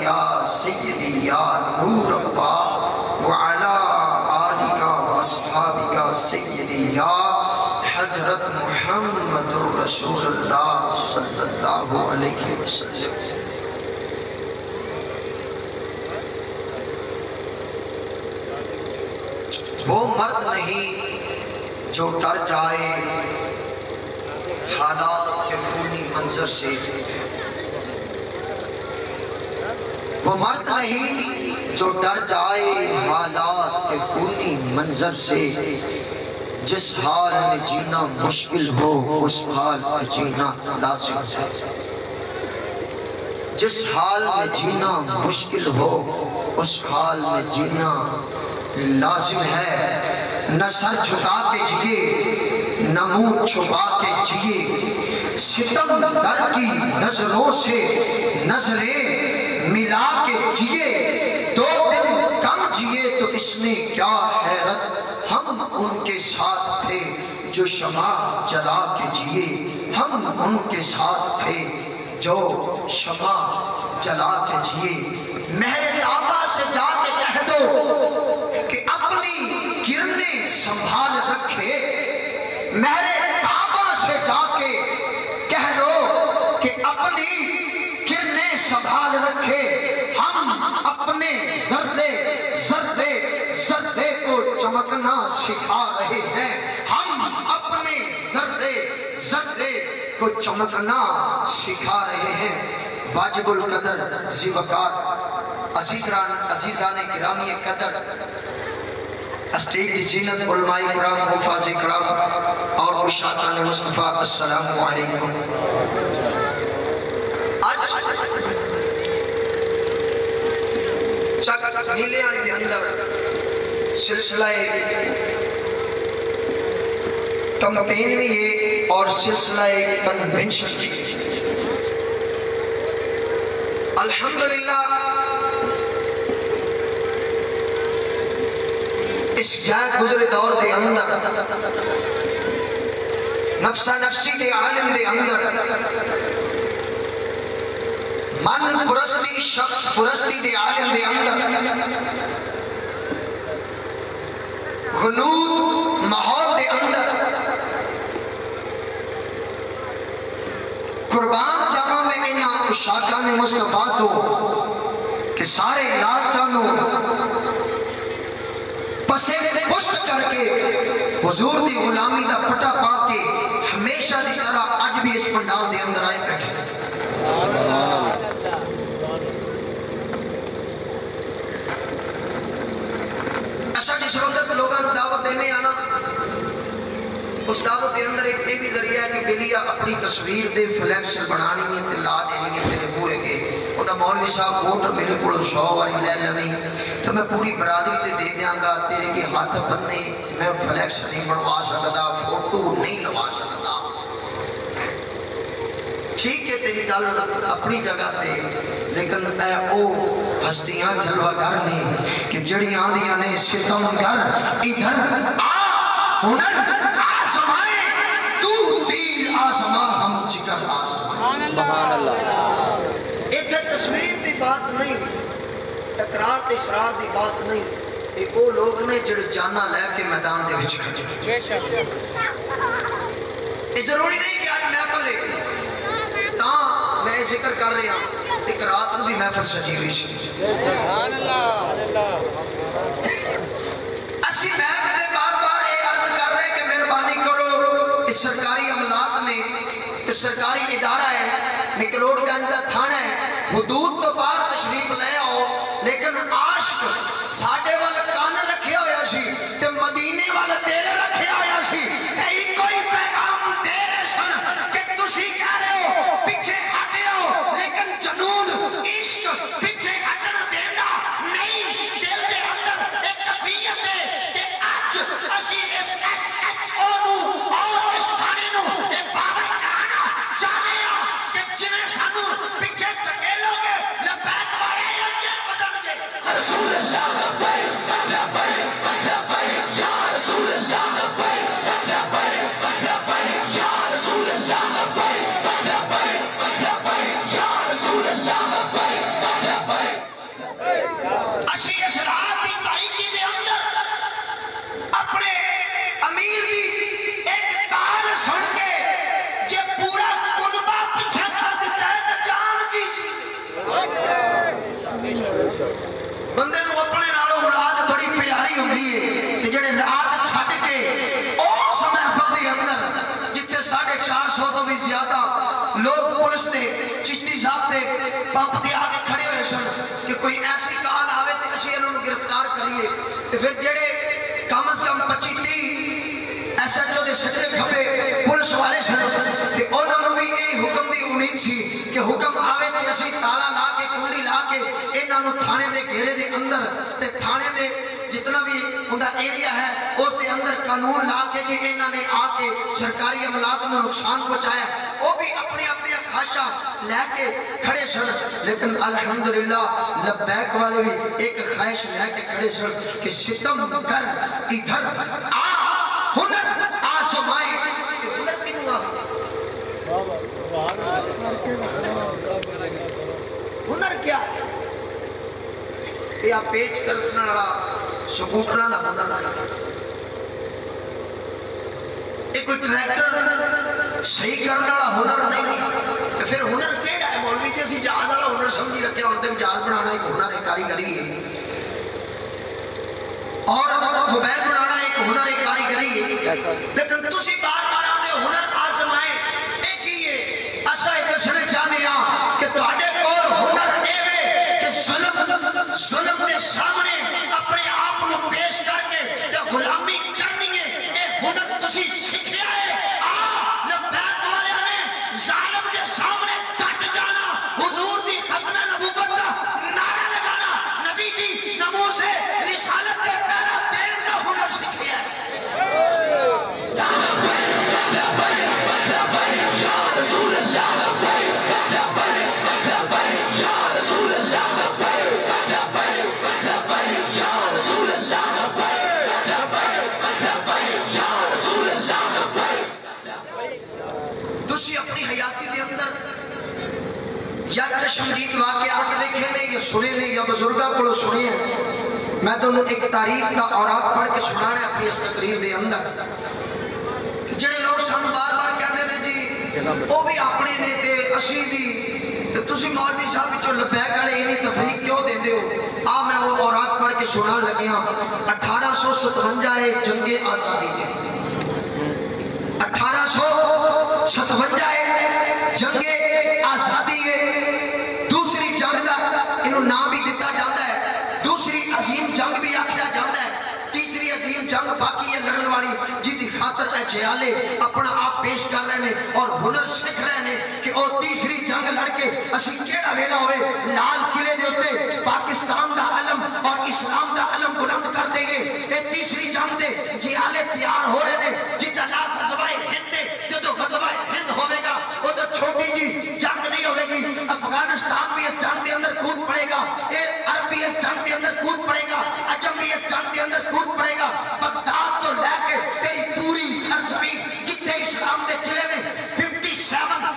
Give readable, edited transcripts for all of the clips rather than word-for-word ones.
یا سیدی یا نور اللہ وعلا آلک واصحابک سیدی یا حضرت محمد رسول اللہ صلی اللہ علیہ وسلم۔ وہ مرد نہیں جو ڈر جائے حالات کے خونی منظر سے، وہ مرد نہیں جو ڈر جائے حالات کے خونی منظر سے، جس حال میں جینا مشکل ہو اس حال میں جینا لازم ہے، جس حال میں جینا مشکل ہو اس حال میں جینا لازم ہے۔ نہ سر جھکا کے جیے نہ منہ چھپا کے جیے، ستم در کی نظروں سے نظریں ملا کے جیے، 2 دن کم جیے تو اس میں کیا حیرت، ہم ان کے ساتھ تھے جو شمع جلا کے جیے، ہم ان کے ساتھ تھے جو شمع جلا کے جیے۔ مہر تابہ سے جا کے کہہ دو کہ اپنی کرنیں سنبھال رکھے، مہر تابہ سے جا کے کہہ دو کہ اپنی کرنیں سنبھال رکھے، ہم اپنے ذرے ذرے ذرے کو چمکنا سکھا رہے ہیں، ہم اپنے ذرے ذرے کو چمکنا سکھا رہے ہیں۔ واجب القدر ذی وقار عزیزان گرامی قدر، اسٹیج زینت علماء کرام، حفاظ کرام اور اشاعتان مصطفیٰ، السلام علیکم۔ آج چک نیلے آنے دے اندر سلسلہ کمپین میں یہ اور سلسلہ کنونشن بھی، الحمدللہ اس جائے گزرے دور دے اندر، نفسہ نفسی دے عالم دے اندر، من پرستی شخص پرستی دے عالم دے اندر، غنود ماحول دے اندر، قربان جانا میں انہاں اشاعتان مصطفیٰ تو کہ سارے لاچانوں پسے پشت کر کے حضور دی غلامی دا پٹا پا کے ہمیشہ دی طرح آج بھی اس پنڈال دے اندر آئے بیٹھے۔ ایسا جس وقت لوگاں نو دعوت دینے آنا، اس دعوت دے اندر ایک بھی ذریعہ ہے کہ بلیا اپنی تصویر دے فلیکس بنانی نہیں تے لا دینی نہیں تیرے بوئے گے، وہ دا مولوی صاحب ووٹ میرے کو 100 واری لے لویں تو میں پوری برادری تے دے دیاں گا، تیرے کے ہاتھ بننے میں فلیکس نہیں بنوا سکتا، فوٹو نہیں لوا سکتا۔ ٹھیک ہے تیری گل اپنی جگہ تے، لیکن اے او ہستیاں جلوہ گر نہیں کہ جڑی آندیاں نے ستم گر ادھر آ ہنر آسمائیں، تو تیر آسمان ہم چکر آسمائیں۔ سبحان اللہ۔ ایتھے تصویر دی بات نہیں، تکرار تے اشرار دی بات نہیں، ایک وہ لوگ نے جڑے جانا لے کے میدان دے وچ کھڑے۔ یہ ضروری نہیں کہ آج محفل ہے تاں میں ذکر کر رہا ہوں، ایک رات بھی محفل سجی ہوئی سی۔ سبحان اللہ۔ اسی محفل دے بار بار یہ عرض کر رہے کہ مہربانی کرو، اس سرکاری عملات نے، اس سرکاری ادارہ ہے، نکلوڑ گنج دا تھانہ ہے، حدود تو باہر تشریف لے آؤ، لیکن عاشق ساڑھے والا کان رکھے ہویا سی تے مدینے والا تیرے رکھے ہویا سی، اے کوئی پیغام تیرے سن کہ تسی کہہ رہے ہو پیچھے ہٹے ہو، لیکن جنون عشق پیچھے ہٹنا دینا نہیں، دل دے اندر ایک کفیت ہے کہ آج اسی اس SHO نو اور اس تھانے نو ایک باور کرانا چاہنے ہاں کہ جنہیں سانو پیچھے چکیلو گے لبیک والے یا بدن گے۔ رسول اللہ لبیک لبیک لبیک یا رسول اللہ لبیک لبیک لبیک یا رسول اللہ لبیک لبیک لبیک یا رسول اللہ لبیک لبیک بندے نو اپنے نالوں اولاد بڑی پیاری ہوندی ہے کہ جڑے رات چھڈ کے اس محفل دے اندر جتھے 450 تو بھی زیادہ لوگ پولیس دے چشتی صاحب دے پمپ تے آ کے کھڑے ہوئے سن کہ کوئی ایسی کال آوے تے اسی انہوں نے گرفتار کریے تے پھر جڑے کم از کم 25-30 SHO دے سجرے کھپے پولیس والے سن تے انہوں نے بھی یہی حکم دی امید سی کہ حکم آوے تے اسی تالا لا کے کنڈی لا کے انہوں نے تھانے دے گھیرے دے اندر تے تھانے دے جتنا بھی اندہ ایریا ہے اس دے اندر قانون لا کے جی انہوں نے آ کے سرکاری عملات میں نقصان پہنچایا وہ بھی اپنی اپنی خواہشاں لے کے کھڑے سن لیکن الحمدللہ لبیک والے بھی ایک خواہش لے کے کھڑے سن کہ ستم کر ادھر آ ہنر آزمائے ہنر کنوں آ ہنر کیا ہے یا پیچ کرسنا رہا سکوٹرہ دا ہنر ہے ایک کوئی ٹریکٹر صحیح کرنا رہا ہنر نہیں ہے پھر ہنر کیڑا ہے مولوی جیسی جہاز والا ہنر سمجھی رکھے اور تک جہاز بنانا ایک ہنر ہے کاریگری ہے اور موبائل بنانا ایک ہنر ہے کاریگری ہے لیکن تسی بار بار آدھے ہنر آزمائے ایک ہی ہے ایسا ایک دسنے چاہنے ہاں کہ تواڈے کول ہنر ایوے کہ ظلم دے سامنے اپنے آپ کو پیش کر کے غلامی کرنی ہے اے ہنر تسی سکھیا ہے لبیک والے نے ظالم دے سامنے ڈٹ جانا حضور دی ختم نبوت دا نعرہ لگانا نبی دی ناموس رسالت کے پہرا دین کا ہنر سکھیا ہے یا چشمدید واقعات دیکھے نہیں یا سنے نہیں یا بزرگاں کو سنے ہیں میں تو ایک تاریخ کا اوراق پڑھ کے سنانا ہے اپنی اس تقریر دے اندر جڑے لوگ سن بار بار کہتے ہیں جی وہ بھی اپنے نے تے اسی بھی تسی مولوی صاحب جو لبیک والے انہیں تفریق کیوں دیتے ہو میں وہ اوراق پڑھ کے سنان لگے ہاں 1857 ہے جنگ آزادی ہے 1857 ہے جنگ آزادی ہے دوسری جنگ دا انہوں نام بھی دیتا جاتا ہے دوسری عظیم جنگ بھی آکھیا جاتا ہے تیسری عظیم جنگ باقی ہے لڑن والی جیدی خاطر اے جیالے اپنا آپ پیش کر رہے ہیں اور ہنر سکھ رہے ہیں کہ او تیسری جنگ لڑ کے اسی کیڑا ویلا ہوئے لال قلعے دے ہوتے پاکستان دا علم اور اسلام دا علم بلند کر دیں گے اے تیسری جنگ دے جیالے تیار ہو رہے ہیں جیدہ لا غزوہ ہند دے جدو غزوہ ہند ہوئے گا وہ تو چھوٹی جی جنگ نہیں ہوئے گی افغانستان بھی اس جنگ دے اندر کود پڑے گا عرب بھی اس جنگ دے اندر کود پڑے گا عجم بھی اس جنگ دے اندر کود پڑے گا بغداد تو لے کے تیری پوری سرزمین جتنے اسلام دے قلعے میں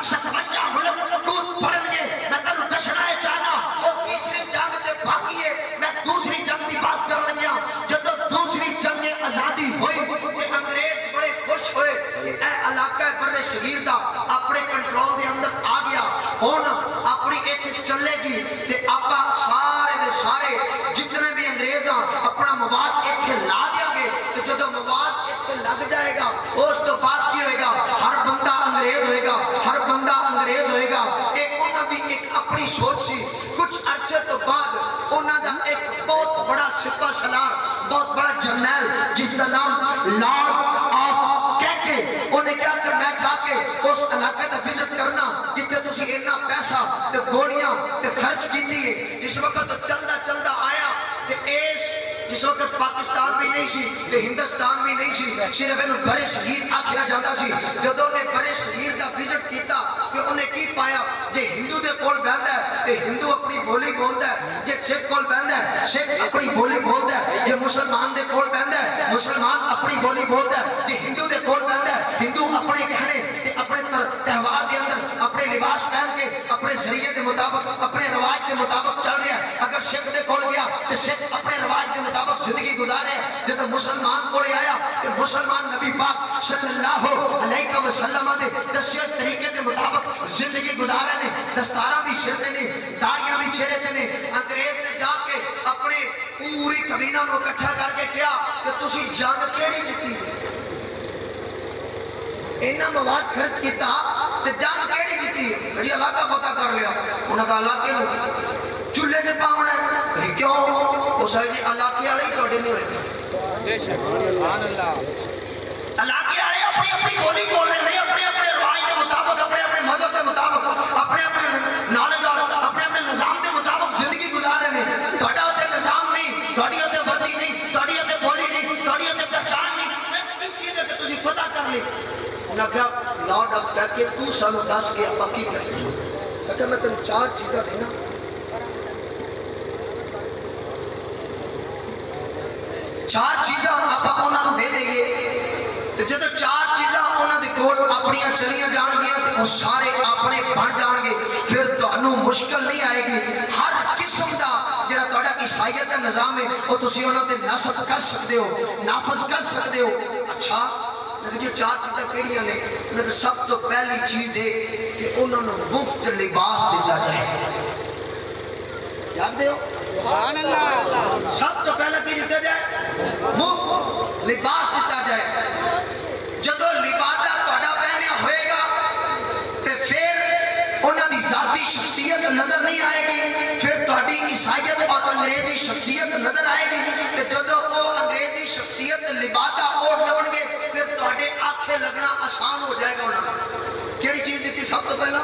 57 ملک کود پڑن گے میں تنوں دشنا ہے چاہنا وہ تیسری جنگ دے باقی ہے میں دوسری جنگ دی بات کر لگیا جب دوسری جنگ آزادی ہوئی کہ انگریز بڑے خوش ہوئے کہ اے علاقہ بر صغیر دا اپنے کنٹرول دے اندر آ گیا ہون اپنی ایک چلے گی تے آپا سارے دے سارے جتنے بھی انگریز ہیں اپنا مواد ایک لا دیا گے تو جب مواد ایک لگ جائے گا اس تو بات کی ہوئے گا ہر بندہ انگریز ہوئے گا ہر بندہ انگریز ہوئے گا ایک انہوں دی ایک اپنی سوچ سی کچھ عرصے تو بعد انہوں دا ایک بہت بڑا سپہ سالار بہت بڑا جرنیل جس کا نام لارڈ آف کیکے انہیں کیا کر میں جا کے اس علاقے دا وزٹ کرنا جتنے تسی اتنا پیسہ تے گوڑیاں تے خرچ کی دیئے جس وقت تو چلدا آیا تے ایس جس وقت پاکستان بھی نہیں سی تے ہندوستان بھی نہیں سی صرف انہوں برے صغیر آکھیا جاندہ سی جب انہیں برے صغیر دا وزٹ کیتا کہ انہیں کی پایا جے ہندو دے کول بہندہ ہے تے ہندو اپنی بولی بولدہ ہے جے سکھ کول بہندہ ہے سکھ اپنی بولی بولدہ ہے جے مسلمان دے کول بہندہ ہے مسلمان اپنی بولی بولدہ ہے جے ہندو دے کول بہندہ ہے ہندو اپنے کہنے تے اپنے تہوار دے اندر اپنے لباس پہن کے اپنے ذریعے دے مطابق اپنے رواج دے مطابق چل رہے ہیں اگر سکھ دے کول گیا تے سکھ اپنے رواج دے مطابق زندگی گزارے ہیں جب مسلمان کو لے آیا کہ مسلمان نبی پاک صلی اللہ علیہ وسلم دے دسیے طریقے کے مطابق زندگی گزارے نے دستارہ بھی چھیرتے نے داڑیاں بھی چھیرتے نے انگریز نے جا کے پوری کبینہ کو اکٹھا کر کے کیا کہ تسی جنگ کیڑی جیتی اینا مواد خرچ کیتا تے جنگ کیڑی جیتی بڑی علاقہ فتح کر لیا انہاں کا علاقے میں چولہے نے پاونا ہے کیوں وہ سائے جی علاقے والے ہی توڑے نہیں ہوئے علاقے والے اپنی اپنی بولی بول رہے ہیں اپنے اپنے رواج کے مطابق اپنے اپنے مذہب کے مطابق اپنے اپنے نالج اور اپنے اپنے نظام کے مطابق زندگی گزار رہے ہیں تھوڑا ہوتے نظام نہیں تھوڑی ہوتے وردی نہیں تھوڑی ہوتے بولی نہیں تھوڑی ہوتے پہچان نہیں ایک چیز ہے کہ تسی فتح کر لی انہاں کہا لارڈ آف کہہ کے تو سانو دس کے آپ کی کری سکے میں تم 4 چیزیں دینا 4 چیزیں آپ انہوں دے دیں گے تو جب 4 چیزیں انہوں نے کول اپنیاں چلیاں جان گیا تو وہ سارے اپنے بن جان گے پھر تمہیں مشکل نہیں آئے گی ہر قسم کا جڑا تہاڈا عیسائیت کا نظام ہے وہ تسی انہوں نے نصب کر سکتے ہو نافذ کر سکتے ہو اچھا لیکن یہ 4 چیزیں کیڑیاں نے لیکن سب تو پہلی چیز ہے کہ انہوں نے مفت لباس دیتا جائے یاد دے ہو سب تو پہلے کی دیتا جائے مفت لباس دیتا جائے جدو لبادہ توڑا پہنیا ہوئے گا تے پھر انہوں دی ذاتی شخصیت نظر نہیں آئے گی پھر توڑی عیسائیت اور انگریزی شخصیت نظر آئے گی کہ جدو وہ انگریزی شخصیت لبادہ اور لوڑ گے پھر توڑے آنکھیں لگنا آسان ہو جائے گا انہوں کیڑی چیز دیتی سب تو پہلا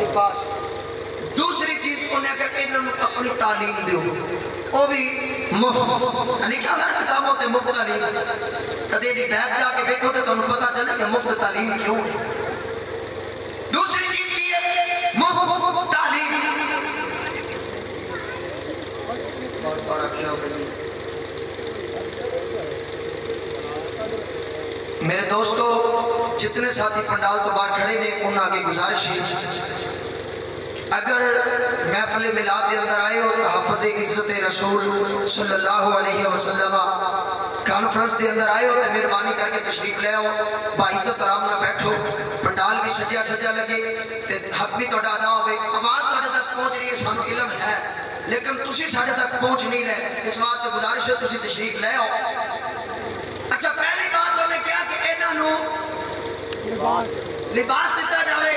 لباس دوسری چیز انہیں کہ انہوں نے اپنی تعلیم دیو وہ بھی مفت یعنی کہ اگر کتابوں تے مفت تعلیم کدے دی بیب جا کے بیکھو تے تمہیں پتا چلے کہ مفت تعلیم کیوں ہے دوسری چیز کی ہے مفت تعلیم بڑا کیا ہوگی میرے دوستو جتنے ساتھی پنڈال تو باہر کھڑے نے انہاں آگے گزارش ہے اگر محفل میلاد کے اندر آئے ہو تو حفظ عزت رسول صلی اللہ علیہ وسلم کانفرنس کے اندر آئے ہو تو مہربانی کر کے تشریف لے آؤ باعزت آرام نہ بیٹھو پنڈال بھی سجیا سجا لگے حق بھی توڑا ادا ہوئے آواز توڑے تک پہنچ رہی ہے سانو علم ہے لیکن تسی ساڑھے تک پہنچ نہیں رہے اس بات سے گزارش ہے تسی تشریف لے آؤ اچھا پہلی بات انہیں کیا کہ انہوں نے لباس دیتا جاوے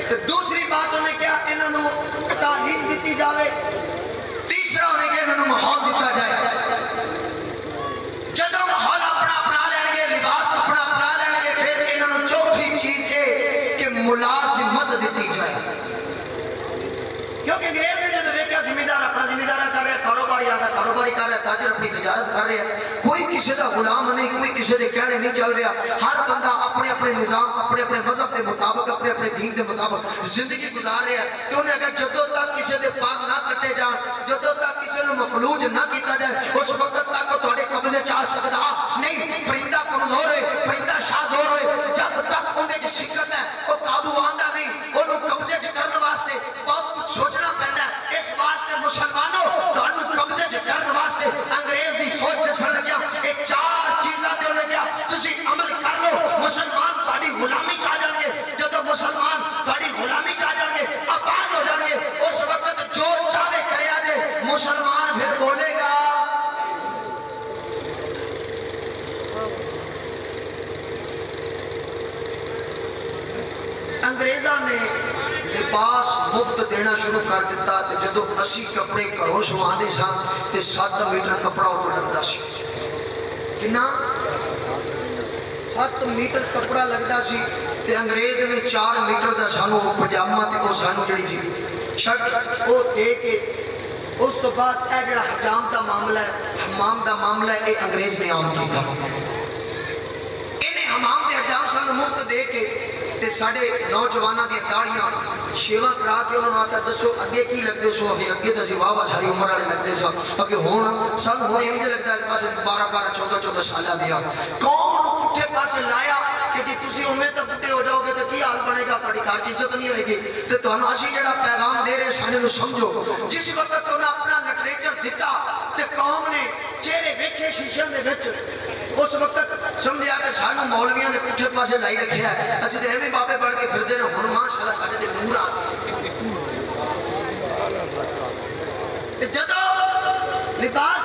تو دوسری بات انہیں کیا انہوں نے تعلیم دیتی جاوے تیسرا انہیں کیا انہوں نے ماحول دیتا جائے جب ماحول اپنا اپنا لین گے لباس اپنا اپنا لین گے پھر انہوں نے چوتھی چیز ہے کہ ملازمت دیتی جائے کیونکہ انگریز نے جب دیکھا زمیندار اپنا زمیندار کر رہے کاروباری آتا کاروباری کر رہے تاجر اپنی تجارت کر رہے کوئی کسی دا غلام نہیں کوئی کسی دے کہنے نہیں چل رہا ہر بندہ اپنے اپنے نظام اپنے اپنے مذہب کے مطابق اپنے اپنے دین کے مطابق زندگی گزار رہے ہیں کہ انہیں اگر جدوں تک کسی دے پر نہ کٹے جان جدوں تک کسی نے مفلوج نہ کیتا جائے اس وقت تک وہ تھوڑے قبضے چاہ سکتا نہیں پرندہ کمزور ہے پرندہ شاذور ہے جب تک اندے جو شکت ہے وہ قابو آندہ نہیں انہوں قبضے کرنے واسطے بہت کچھ سوچنا پہنتا ہے اس واسطے مسلمانوں تھانو قبضے کرنے واسطے انگریز دی سوچ دسن لگیا ایک 4 چیزاں دے ہونے گیا تسی عمل کر لو مسلمان تھوڑی غلامی چاہ جان گے جو تو مسلمان تھوڑی غلامی چاہ جان گے آباد ہو جان گے اس وقت جو چاہے کرے آجے مسلمان پھر بولے گا انگریزاں نے لباس مفت دینا شروع کر دیتا تے جدو اسی کپڑے کرو سواندے سان تے 7 میٹر کپڑا اتو لگتا سی کنا 7 میٹر کپڑا لگتا سی تے انگریز نے 4 میٹر دا سانو پجامہ تے وہ سانو جڑی سی شرٹ وہ دے کے اس تو بعد اے جڑا حجام دا معاملہ ہے حمام دا معاملہ ہے اے انگریز نے عام کیتا انہیں حمام دے حجام سانو مفت دے کے تے ساڑے نوجوانہ دی داڑیاں شیوہ کرا کے انہوں نے آتا دسو اگے کی لگتے سو اگے دسی واہ ساری عمر والے لگتے سو اگے ہونا سن ہونے مجھے لگتا ہے پاسے 12-14 سالہ دیا کون اٹھے پاسے لایا کہ جی تسی امید تک بٹے ہو جاؤ گے تو کی حال بنے گا پڑی کار کی عزت نہیں ہوئے گی تو تمہیں اسی جڑا پیغام دے رہے سانے کو سمجھو جس وقت انہیں اپنا لٹریچر دیتا تو قوم نے چہرے ویکھے شیشن دے وچ اس وقت سمجھا کہ سانو مولویاں نے پٹھے پاسے لائی رکھیا ہے اسی تے ایویں بابے پڑھ کے پھردے نے ہن ماشاءاللہ ساڈے تے نور آ گیا جدوں لباس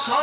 100